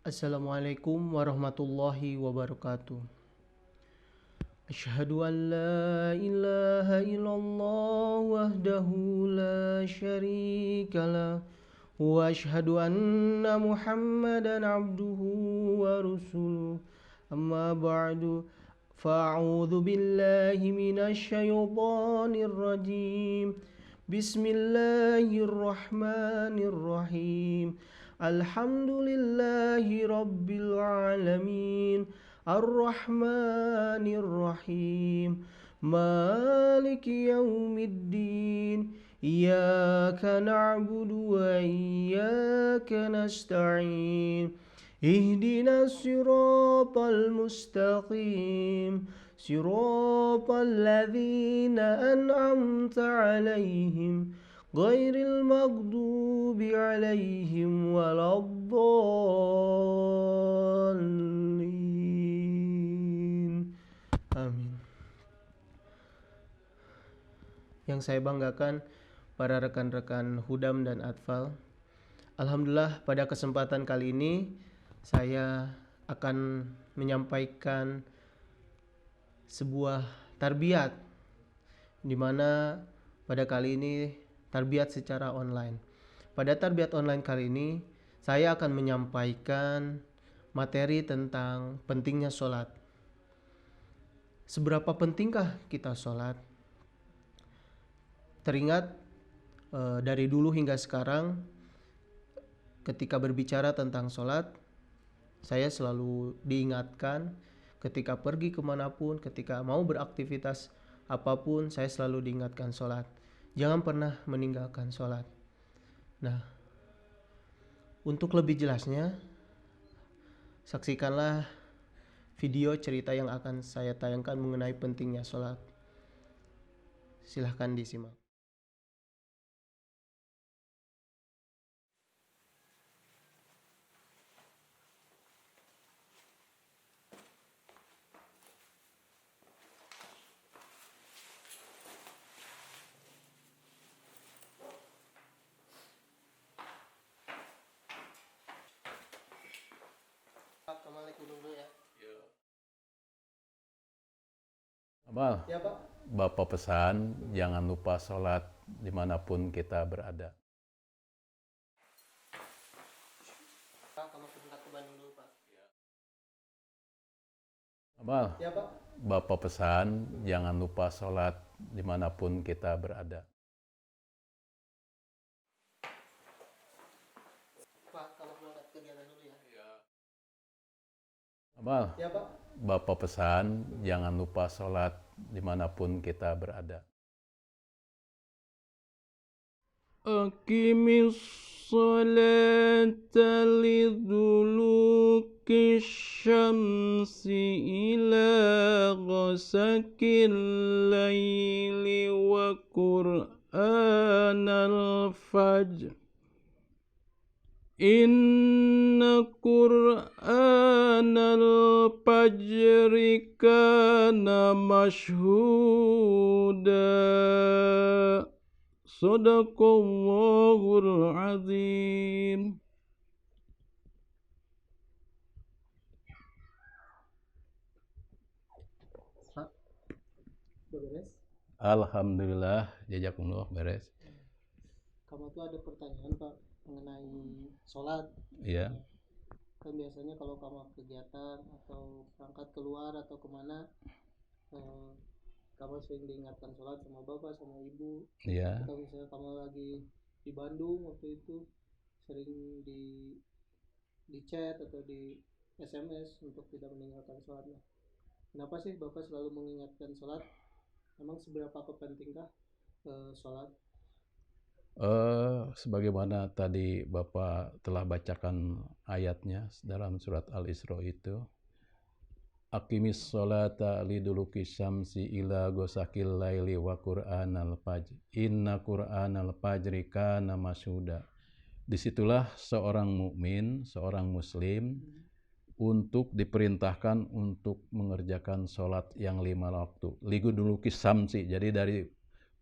Assalamualaikum warahmatullahi wabarakatuh. Asyhadu an la ilaha illallah wahdahu la syarikalah wa asyhadu anna Muhammadan abduhu wa rasuluh. Amma ba'du. Fa'udzu billahi minasy syaithanir rajim. Bismillahirrahmanirrahim. Alhamdulillahi rabbil alamin. Ar-Rahmanir Rahim. Maliki yaumiddin. Iyyaka na'budu wa iyyaka nasta'in. Ihdinas siratal mustaqim. Siratal ladzina an'amta 'alaihim ghairil maghdubi 'alaihim waladdallin. Amin. Yang saya banggakan para rekan-rekan Hudam dan Atfal. Alhamdulillah pada kesempatan kali ini saya akan menyampaikan sebuah tarbiyat di mana pada kali ini tarbiyat secara online. Pada tarbiyat online kali ini saya akan menyampaikan materi tentang pentingnya sholat. Seberapa pentingkah kita sholat? Teringat dari dulu hingga sekarang ketika berbicara tentang sholat, saya selalu diingatkan ketika pergi kemanapun, ketika mau beraktivitas apapun, saya selalu diingatkan sholat. Jangan pernah meninggalkan sholat. Nah, untuk lebih jelasnya, saksikanlah video cerita yang akan saya tayangkan mengenai pentingnya sholat. Silahkan disimak. Pak, kembali dulu ya. Abal, Ya Pak. Bapak pesan jangan lupa sholat dimanapun kita berada. Pak, kamu berangkat ke Bandung dulu Pak. Abal, Ya Pak. Bapak pesan jangan lupa sholat dimanapun kita berada. Pak, kamu berangkat kegiatan dulu ya. Abal, Ya Pak. Bapak pesan jangan lupa sholat dimanapun kita berada. Aqimis sholata liduluki syamsi ila ghasakil laili wa qur'anal fajr. Inna qur'anal fajri kana mashhuda. Sadaqallahul azim. Pak, udah beres? Alhamdulillah, jazakumullah beres. Kamu tuh ada pertanyaan Pak mengenai sholat. Iya. Kan biasanya kalau kamu kegiatan atau berangkat keluar atau kemana, kamu sering diingatkan sholat sama bapak sama ibu. Iya. Atau misalnya kamu lagi di Bandung waktu itu sering di chat atau di SMS untuk tidak meninggalkan sholatnya. Kenapa sih bapak selalu mengingatkan sholat? Emang seberapa pentingkah sholat? Sebagaimana tadi Bapak telah bacakan ayatnya dalam surat Al-Isra itu, Aqimis sholata liduluki syamsi ila ghasakil laili wa qur'anal fajr. Inna qur'anal fajri kana mashhuda. Disitulah seorang mukmin, seorang muslim untuk diperintahkan untuk mengerjakan sholat yang 5 waktu. Liduluki syamsi, jadi dari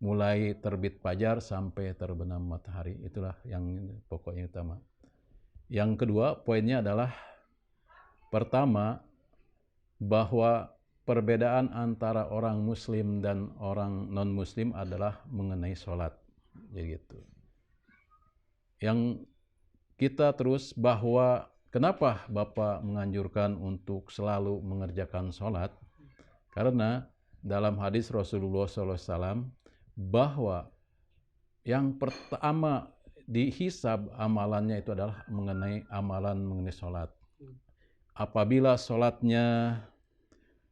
mulai terbit fajar sampai terbenam matahari. Itulah yang pokoknya utama. Yang kedua poinnya adalah Pertama, bahwa perbedaan antara orang muslim dan orang non-muslim adalah mengenai sholat. Jadi gitu. Yang kita terus bahwa kenapa Bapak menganjurkan untuk selalu mengerjakan sholat? Karena dalam hadis Rasulullah SAW bahwa yang pertama dihisab amalannya itu adalah mengenai amalan mengenai sholat. Apabila sholatnya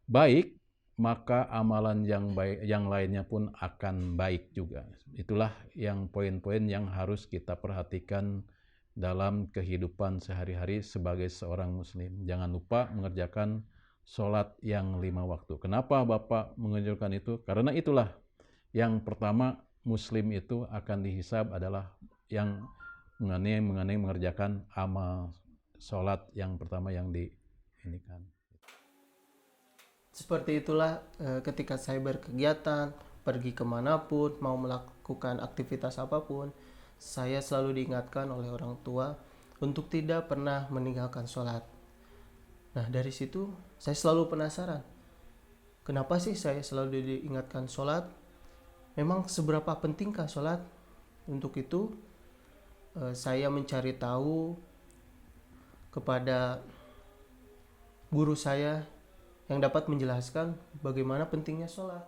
baik, maka amalan yang baik yang lainnya pun akan baik juga. Itulah yang poin-poin yang harus kita perhatikan dalam kehidupan sehari-hari sebagai seorang muslim. Jangan lupa mengerjakan sholat yang 5 waktu. Kenapa Bapak menganjurkan itu? Karena itulah yang pertama muslim itu akan dihisab adalah yang mengenai mengerjakan amal sholat yang pertama yang diinikan. Seperti itulah ketika saya berkegiatan, pergi kemanapun, mau melakukan aktivitas apapun, saya selalu diingatkan oleh orang tua untuk tidak pernah meninggalkan sholat. Nah, dari situ saya selalu penasaran, kenapa sih saya selalu diingatkan sholat? Memang seberapa pentingkah sholat? Untuk itu saya mencari tahu kepada guru saya yang dapat menjelaskan bagaimana pentingnya sholat.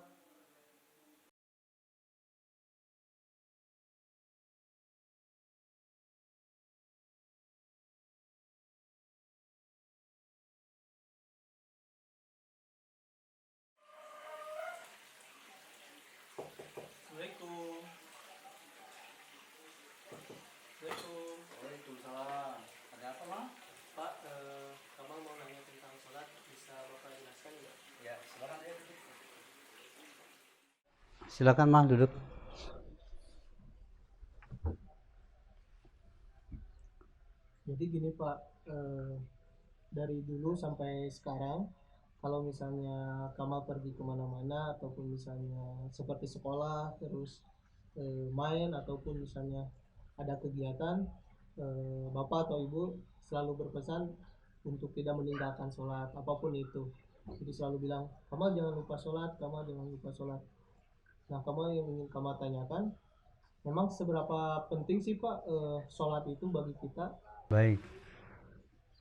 Assalamualaikum. Assalamualaikum. Waalaikumsalam. Ada apa, Mang? Pak, Abang mau nanya tentang sholat, bisa Bapak jelaskan nggak? Ya, silakan ya duduk. Silakan Mang duduk. Jadi gini Pak, dari dulu sampai sekarang, kalau misalnya Kamal pergi kemana-mana ataupun misalnya seperti sekolah terus main ataupun misalnya ada kegiatan, Bapak atau Ibu selalu berpesan untuk tidak meninggalkan sholat apapun itu. Jadi selalu bilang, Kamal jangan lupa sholat, Kamal jangan lupa sholat. Nah, Kamal yang ingin Kamal tanyakan, memang seberapa penting sih Pak sholat itu bagi kita? Baik.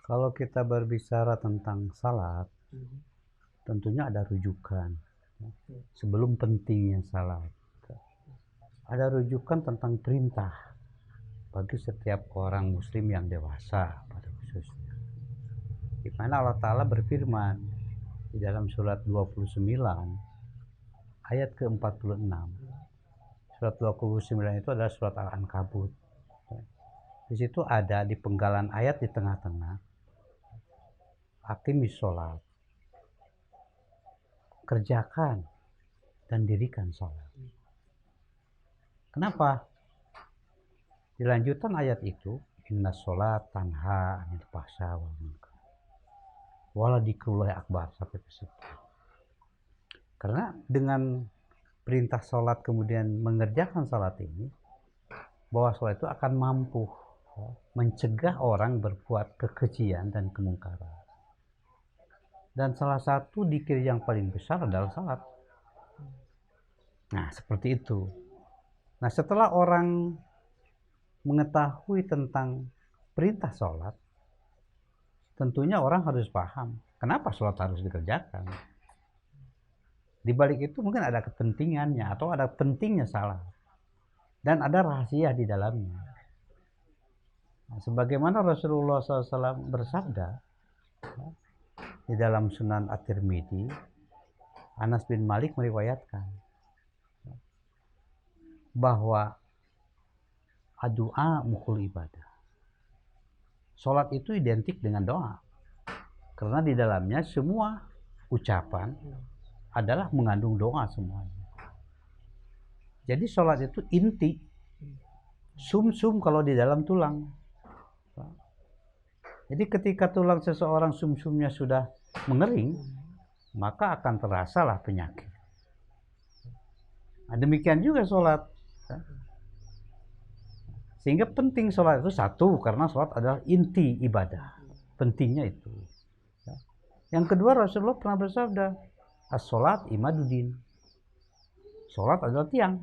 Kalau kita berbicara tentang salat, tentunya ada rujukan. Sebelum pentingnya salat, ada rujukan tentang perintah bagi setiap orang muslim yang dewasa pada khususnya. Di mana Allah Ta'ala berfirman di dalam surat 29 ayat ke-46. Surat 29 itu adalah surat Al-Ankabut. Di situ ada di penggalan ayat di tengah-tengah, aqimis sholat, kerjakan dan dirikan sholat. Kenapa? Di lanjutan ayat itu, inna sholat tanha anil fahsya wal munkar wala dzikrullahi akbar, sampai ke situ. Karena dengan perintah sholat kemudian mengerjakan sholat ini, bahwa sholat itu akan mampu mencegah orang berbuat kekejian dan kemungkaran. Dan salah satu dzikir yang paling besar adalah sholat. Nah, seperti itu. Nah, setelah orang mengetahui tentang perintah sholat, tentunya orang harus paham kenapa sholat harus dikerjakan. Di balik itu mungkin ada kepentingannya atau ada pentingnya salat. Dan ada rahasia di dalamnya. Nah, sebagaimana Rasulullah SAW bersabda di dalam Sunan At-Tirmidzi, Anas bin Malik meriwayatkan bahwa doa mukul ibadah. Sholat itu identik dengan doa, karena di dalamnya semua ucapan adalah mengandung doa semuanya. Jadi sholat itu inti, sum-sum kalau di dalam tulang. Jadi ketika tulang seseorang sum-sumnya sudah mengering, maka akan terasalah penyakit. Nah, demikian juga sholat. Sehingga penting sholat itu satu, karena sholat adalah inti ibadah. Pentingnya itu. Yang kedua, Rasulullah pernah bersabda, as-sholat imaduddin. Sholat adalah tiang.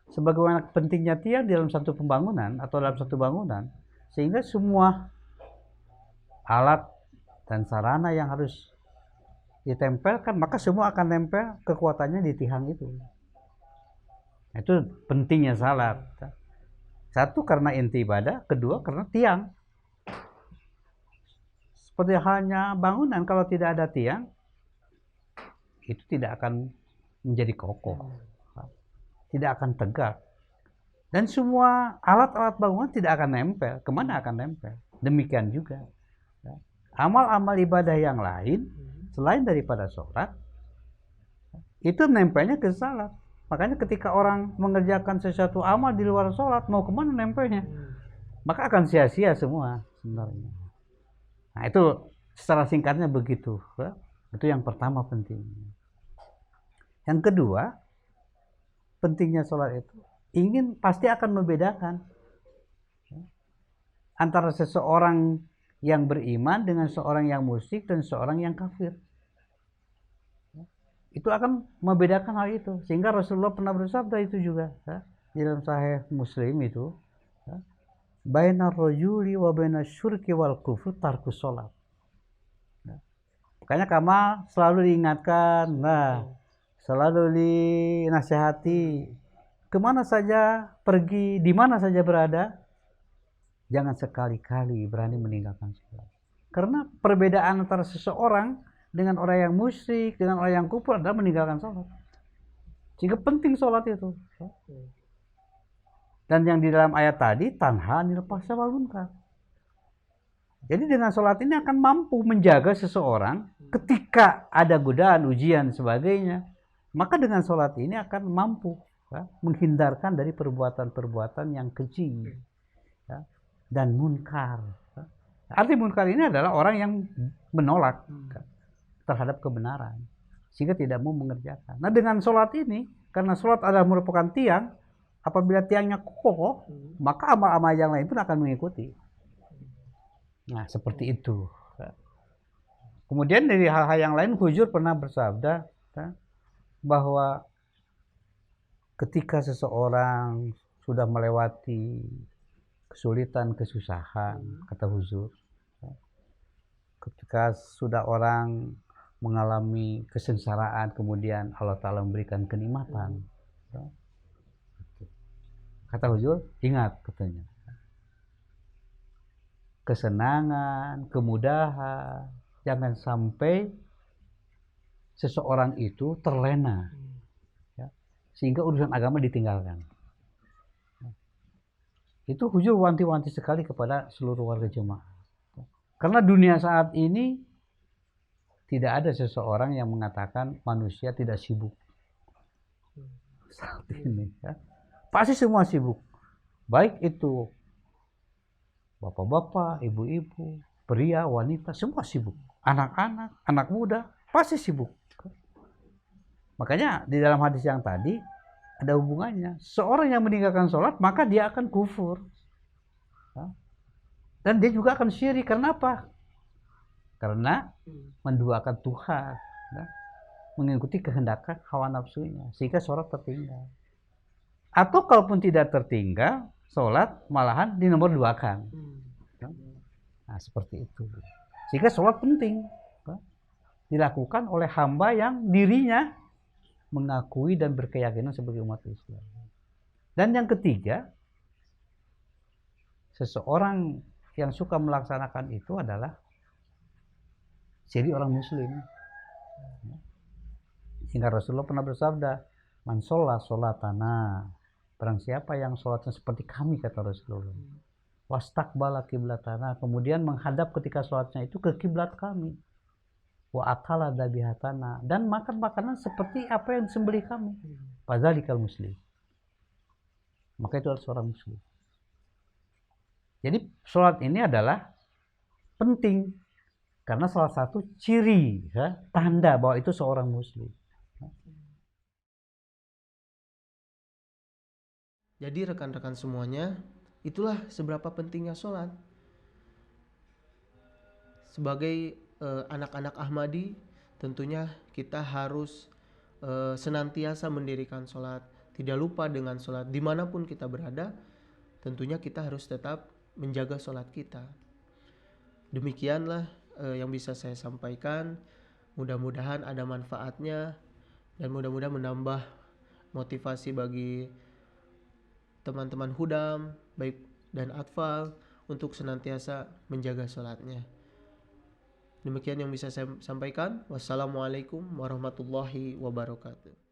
Sebagaimana pentingnya tiang di dalam satu pembangunan atau dalam satu bangunan, sehingga semua alat dan sarana yang harus ditempelkan, maka semua akan nempel kekuatannya di tiang itu. Itu pentingnya salat. Satu, karena inti ibadah. Kedua, karena tiang. Seperti halnya bangunan, kalau tidak ada tiang, itu tidak akan menjadi kokoh, tidak akan tegak. Dan semua alat-alat bangunan tidak akan nempel. Kemana akan nempel? Demikian juga amal-amal ibadah yang lain selain daripada sholat, itu nempelnya ke salat. Makanya ketika orang mengerjakan sesuatu amal di luar sholat, mau kemana nempelnya? Maka akan sia-sia semua sebenarnya. Nah, itu secara singkatnya begitu. Itu yang pertama penting. Yang kedua, pentingnya sholat itu pasti akan membedakan antara seseorang yang beriman dengan seorang yang musyrik dan seorang yang kafir. Itu akan membedakan hal itu. Sehingga Rasulullah pernah bersabda itu juga di dalam Sahih Muslim itu, bainar rajuli wa bainas syirki wal kufri tarkus sholat. Makanya Kamal selalu diingatkan, selalu dinasihati, kemana saja pergi, di mana saja berada, jangan sekali-kali berani meninggalkan sholat. Karena perbedaan antara seseorang dengan orang yang musyrik, dengan orang yang kufur adalah meninggalkan sholat. Sehingga penting sholat itu. Dan yang di dalam ayat tadi, tanha anil fahsya wal munkar. Jadi dengan sholat ini akan mampu menjaga seseorang ketika ada godaan, ujian, sebagainya. Maka dengan sholat ini akan mampu menghindarkan dari perbuatan-perbuatan yang keji dan munkar. Arti munkar ini adalah orang yang menolak terhadap kebenaran, sehingga tidak mau mengerjakan. Nah, dengan sholat ini, karena sholat adalah merupakan tiang, apabila tiangnya kokoh, maka amal-amal yang lain pun akan mengikuti. Nah, seperti itu. Kemudian dari hal-hal yang lain, Hujur pernah bersabda bahwa ketika seseorang sudah melewati kesulitan, kesusahan, kata Hujur, ketika sudah orang mengalami kesengsaraan, kemudian Allah Ta'ala memberikan kenikmatan, kata Hujur, ingat, katanya, kesenangan, kemudahan, jangan sampai seseorang itu terlena, sehingga urusan agama ditinggalkan. Itu Hujur wanti-wanti sekali kepada seluruh warga jemaah. Karena dunia saat ini tidak ada seseorang yang mengatakan manusia tidak sibuk. Saat ini pasti semua sibuk. Baik itu bapak-bapak, ibu-ibu, pria, wanita, semua sibuk. Anak-anak, anak muda, pasti sibuk. Makanya di dalam hadis yang tadi ada hubungannya. Seorang yang meninggalkan sholat, maka dia akan kufur. Dan dia juga akan syirik. Karena apa? Karena menduakan Tuhan, mengikuti kehendak hawa nafsunya, sehingga sholat tertinggal. Atau kalaupun tidak tertinggal, sholat malahan dinomor duakan. Nah, seperti itu. Sehingga sholat penting dilakukan oleh hamba yang dirinya mengakui dan berkeyakinan sebagai umat Islam. Dan yang ketiga, seseorang yang suka melaksanakan itu adalah jadi orang muslim. Sehingga Rasulullah pernah bersabda, man sholat sholatana, barang siapa yang sholatnya seperti kami, kata Rasulullah, wastaqbala qiblatana, kemudian menghadap ketika sholatnya itu ke kiblat kami, wa akala dabihatana, dan makan makanan seperti apa yang disembelih kami, fadzalikal muslim, maka itu adalah seorang muslim. Jadi sholat ini adalah penting karena salah satu ciri, tanda bahwa itu seorang muslim. Jadi rekan-rekan semuanya, itulah seberapa pentingnya sholat. sebagai anak-anak Ahmadi, tentunya kita harus senantiasa mendirikan sholat, tidak lupa dengan sholat dimanapun kita berada. Tentunya kita harus tetap menjaga sholat kita. Demikianlah yang bisa saya sampaikan. Mudah-mudahan ada manfaatnya dan mudah-mudahan menambah motivasi bagi teman-teman Hudam baik dan Atfal untuk senantiasa menjaga sholatnya. Demikian yang bisa saya sampaikan. Wassalamualaikum warahmatullahi wabarakatuh.